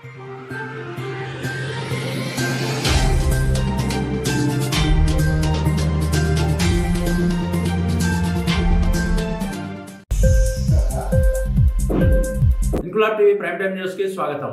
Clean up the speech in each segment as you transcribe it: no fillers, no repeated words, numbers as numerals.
Inquilab TV prime time news కి స్వాగతం.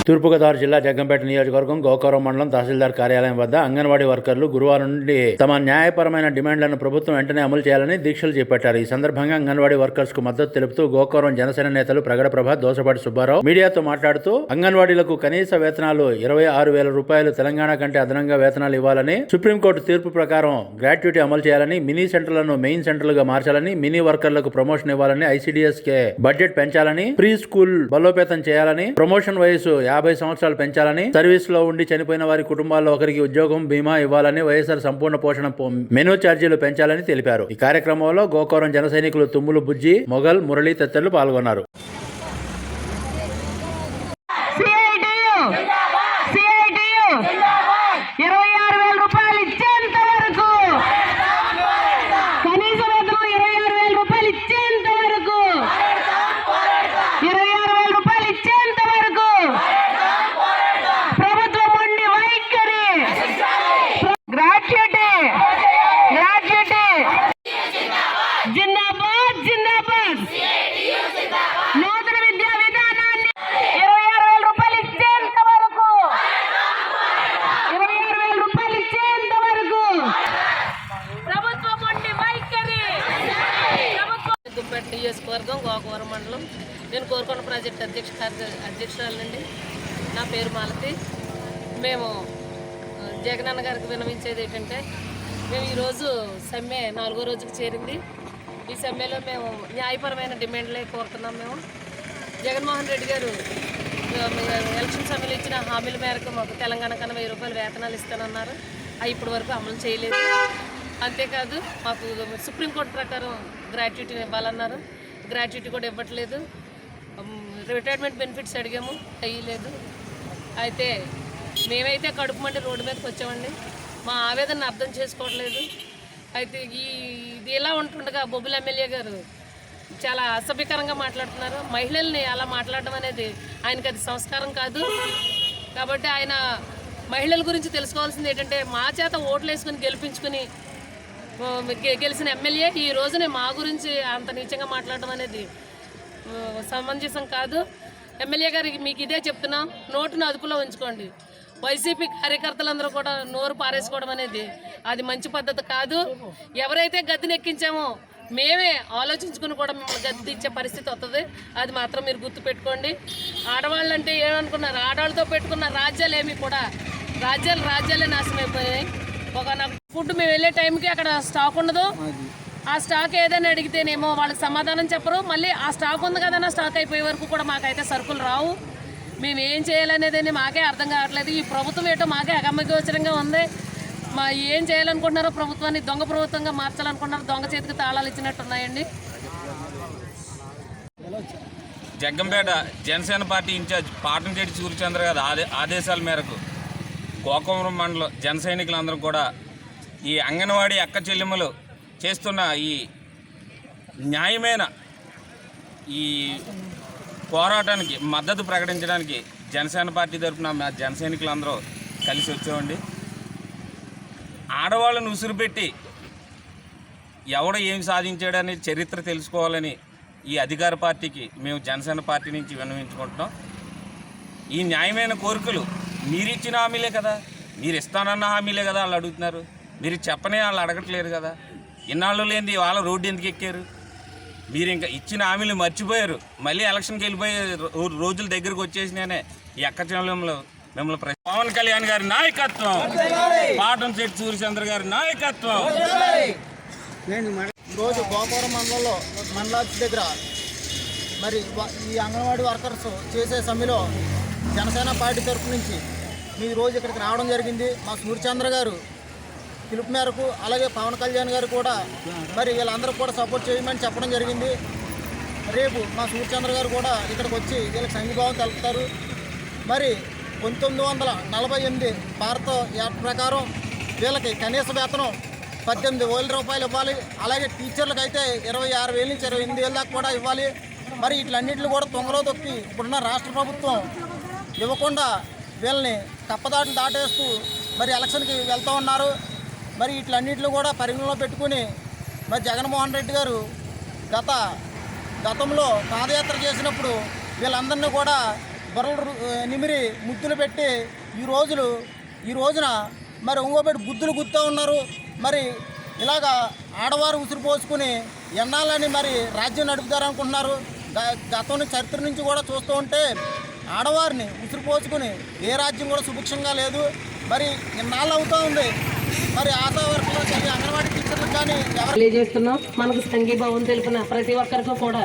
తూర్పుగోదావరి జిల్లా జగ్గంపేట నియోజకవర్గం గోకవరం మండలం తహసీల్దార్ కార్యాలయం వద్ద అంగన్వాడీ వర్కర్లు గురువారం నుండి తమ న్యాయపరమైన డిమాండ్లను ప్రభుత్వం వెంటనే అమలు చేయాలని దీక్షలు చేపట్టారు. ఈ సందర్భంగా అంగన్వాడీ వర్కర్స్ కు మద్దతు తెలుపుతూ గోకవరం జనసేన నేతలు ప్రగడ ప్రభ, దోసపాటి సుబ్బారావు మీడియాతో మాట్లాడుతూ అంగన్వాడీలకు కనీస వేతనాలు 26,000 రూపాయలు తెలంగాణ కంటే అదనంగా వేతనాలు ఇవ్వాలని, సుప్రీంకోర్టు తీర్పు ప్రకారం గ్రాట్యుటీ అమలు చేయాలని, మినీ సెంటర్లను మెయిన్ సెంటర్లుగా మార్చాలని, మినీ వర్కర్లకు ప్రమోషన్ ఇవ్వాలని, ఐసీడీఎస్ కే బడ్జెట్ పెంచాలని, ప్రీ స్కూల్ బలోపేతం చేయాలని, ప్రమోషన్ వయసు 50 సంవత్సరాలు పెంచాలని, సర్వీస్ లో ఉండి చనిపోయిన వారి కుటుంబాల్లో ఒకరికి ఉద్యోగం, బీమా ఇవ్వాలని, వైఎస్ఆర్ సంపూర్ణ పోషణ మెనూ ఛార్జీలు పెంచాలని తెలిపారు. ఈ కార్యక్రమంలో గోకవరం జన సైనికులు తుమ్ములు బుజ్జి, మొగల్, మురళి తదితరులు పాల్గొన్నారు. నియోజకవర్గం గోకవరం మండలం. నేను కోరుకొండ ప్రాజెక్ట్ అధ్యక్షురాలండి. నా పేరు మాలతి. మేము జగనన్న గారికి విన్నవించేది ఏంటంటే, మేము ఈరోజు సమ్మె 4వ రోజుకి చేరింది. ఈ సమ్మెలో మేము న్యాయపరమైన డిమాండ్లే కోరుతున్నాం. మేము జగన్మోహన్ రెడ్డి గారు ఎలక్షన్ సమ్మెలో ఇచ్చిన హామీల మేరకు మాకు తెలంగాణ కన్నా 1000 రూపాయలు వేతనాలు ఇస్తానన్నారు. అవి ఇప్పటి వరకు అమలు చేయలేదు. అంతేకాదు మాకు సుప్రీంకోర్టు ప్రకారం గ్రాట్యుటీని ఇవ్వాలన్నారు. గ్రాట్యుటీ కూడా ఇవ్వట్లేదు. రిటైర్మెంట్ బెనిఫిట్స్ అడిగాము, అయ్యలేదు. అయితే మేమైతే కడుపు మండి రోడ్డు మీదకి వచ్చామండి. మా ఆవేదనను అర్థం చేసుకోవట్లేదు. అయితే ఇది ఇలా ఉంటుండగా బొబ్బుల ఎమ్మెల్యే గారు చాలా అసభ్యకరంగా మాట్లాడుతున్నారు. మహిళల్ని అలా మాట్లాడడం అనేది ఆయనకి అది సంస్కారం కాదు. కాబట్టి ఆయన మహిళల గురించి తెలుసుకోవాల్సింది ఏంటంటే, మా చేత ఓట్లు వేసుకుని గెలిపించుకుని గెలిచిన ఎమ్మెల్యే ఈ రోజునే మా గురించి అంత నీచంగా మాట్లాడడం అనేది సమంజసం కాదు. ఎమ్మెల్యే గారికి మీకు ఇదే చెప్తున్నాం, నోటును అదుపులో ఉంచుకోండి. వైసీపీ కార్యకర్తలందరూ కూడా నోరు పారేసుకోవడం అనేది అది మంచి పద్ధతి కాదు. ఎవరైతే గద్దెనెక్కించామో మేమే ఆలోచించుకుని కూడా మిమ్మల్ని గద్దె ఇచ్చే పరిస్థితి వస్తుంది. అది మాత్రం మీరు గుర్తుపెట్టుకోండి. ఆడవాళ్ళంటే ఏమనుకున్నారు, ఆడవాళ్ళతో పెట్టుకున్న రాజ్యాలు ఏమి కూడా రాజ్యాలే నాశనం అయిపోయాయి. ఒక ఫుడ్ మేము వెళ్ళే టైంకి అక్కడ స్టాక్ ఉండదు. ఆ స్టాక్ ఏదైనా అడిగితేనేమో వాళ్ళకి సమాధానం చెప్పరు. మళ్ళీ ఆ స్టాక్ ఉంది కదన్నా, స్టాక్ అయిపోయే వరకు కూడా మాకైతే సరుకులు రావు. మేము ఏం చేయాలనేది మాకే అర్థం కావట్లేదు. ఈ ప్రభుత్వం ఏంటో మాకే అగమ్యగోచరంగా ఉంది. ఏం చేయాలనుకుంటున్నారో ప్రభుత్వాన్ని దొంగ ప్రభుత్వంగా మార్చాలనుకుంటున్నారు. దొంగ చేతికి తాళాలు ఇచ్చినట్టున్నాయండి. జగ్గంపేట జనసేన పార్టీ ఇన్ఛార్జ్ పాటంశెట్టి సూర్యచంద్ర గారి ఆదేశాల మేరకు గోకవరం మండలం జన సైనికులందరూ కూడా ఈ అంగన్వాడీ అక్క చెల్లెమ్మలు చేస్తున్న ఈ న్యాయమైన ఈ పోరాటానికి మద్దతు ప్రకటించడానికి జనసేన పార్టీ తరఫున మా జన సైనికులందరూ కలిసి వచ్చామండి. ఆడవాళ్ళను ఉసురుపెట్టి ఎవడ ఏం సాధించాడని చరిత్ర తెలుసుకోవాలని ఈ అధికార పార్టీకి మేము జనసేన పార్టీ నుంచి విన్నవించుకుంటున్నాం. ఈ న్యాయమైన కోరికలు మీరిచ్చిన హామీలే కదా, మీరు ఇస్తానన్న హామీలే కదా వాళ్ళు అడుగుతున్నారు. మీరు చెప్పనే వాళ్ళు అడగట్లేరు కదా. ఇన్నాళ్ళు లేనిది వాళ్ళ రోడ్డు ఎందుకు ఎక్కారు? మీరు ఇంకా ఇచ్చిన హామీలు మర్చిపోయారు. మళ్ళీ ఎలక్షన్కి వెళ్ళిపోయే రోజుల దగ్గరకు వచ్చేసినానే ఈ అక్కచెల్లెమ్మలు మిమ్మల్ని పవన్ కళ్యాణ్ గారి నాయకత్వం, పాటంశెట్టి సూర్యచంద్ర గారి నాయకత్వం. ఈరోజు గోకవరం మండలాఫీస్ దగ్గర మరి ఈ అంగన్వాడీ వర్కర్స్ చేసే సమ్మెలో జనసేన పార్టీ తరఫు నుంచి మీ రోజు ఇక్కడికి రావడం జరిగింది. మా సూర్యచంద్ర గారు పిలుపు మేరకు, అలాగే పవన్ కళ్యాణ్ గారు కూడా మరి వీళ్ళందరూ కూడా సపోర్ట్ చేయమని చెప్పడం జరిగింది. రేపు మా సూర్యచంద్ర గారు కూడా ఇక్కడికి వచ్చి వీళ్ళకి సంఘీభావం తెలుపుతారు. మరి 1948 భారత యాక్ట్ ప్రకారం వీళ్ళకి కనీస వేతనం 18,000 రూపాయలు ఇవ్వాలి. అలాగే టీచర్లకు అయితే 26,000 నుంచి 28,000 దాకా కూడా ఇవ్వాలి. మరి వీటిలన్నింటిని కూడా తొంగలో తొక్కి ఇప్పుడున్న రాష్ట్ర ప్రభుత్వం ఇవ్వకుండా వీళ్ళని తప్పదాటులు దాటేస్తూ మరి ఎలక్షన్కి వెళ్తూ ఉన్నారు. మరి వీటిలన్నింటిని కూడా పరిగణలో పెట్టుకుని మరి జగన్మోహన్ రెడ్డి గారు గతంలో పాదయాత్ర చేసినప్పుడు వీళ్ళందరినీ కూడా బొరలు నిమిరి ముద్దులు పెట్టి ఈ రోజున మరి ఇంకోబెట్టి బుద్ధులు గుర్తూ ఉన్నారు. మరి ఇలాగా ఆడవారు ఉసురు పోసుకుని ఎన్నాళ్ళని మరి రాజ్యం నడుపుతారనుకుంటున్నారు. గతం చరిత్ర నుంచి కూడా చూస్తూ ఉంటే ఆడవారిని ఉసురు పోసుకుని ఏ రాజ్యం కూడా సుభిక్షంగా లేదు. మరి ఇన్నాళ్ళు అవుతూ ఉంది. మరి ఆశా వర్కర్లు కానీ అంగన్వాడీ టీచర్లకు కానీ తెలియజేస్తున్నాం. మనకు సంఘీభావం తెలిపిన ప్రతి ఒక్కరికి కూడా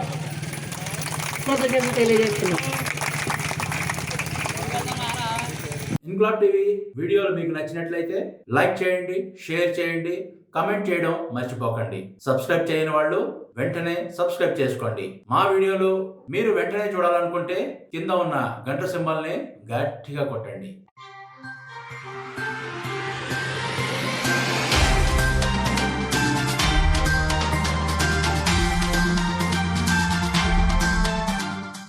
కృతజ్ఞతలు తెలియజేస్తున్నాం. ఇంక్లాబ్ టీవీ వీడియోలు మీకు నచ్చినట్లయితే లైక్ చేయండి, షేర్ చేయండి, కమెంట్ చేయడం మర్చిపోకండి. సబ్స్క్రైబ్ చేయని వాళ్ళు వెంటనే సబ్స్క్రైబ్ చేసుకోండి. మా వీడియోలు మీరు వెంటనే చూడాలనుకుంటే కింద ఉన్న గంట సింబల్ని గట్టిగా కొట్టండి.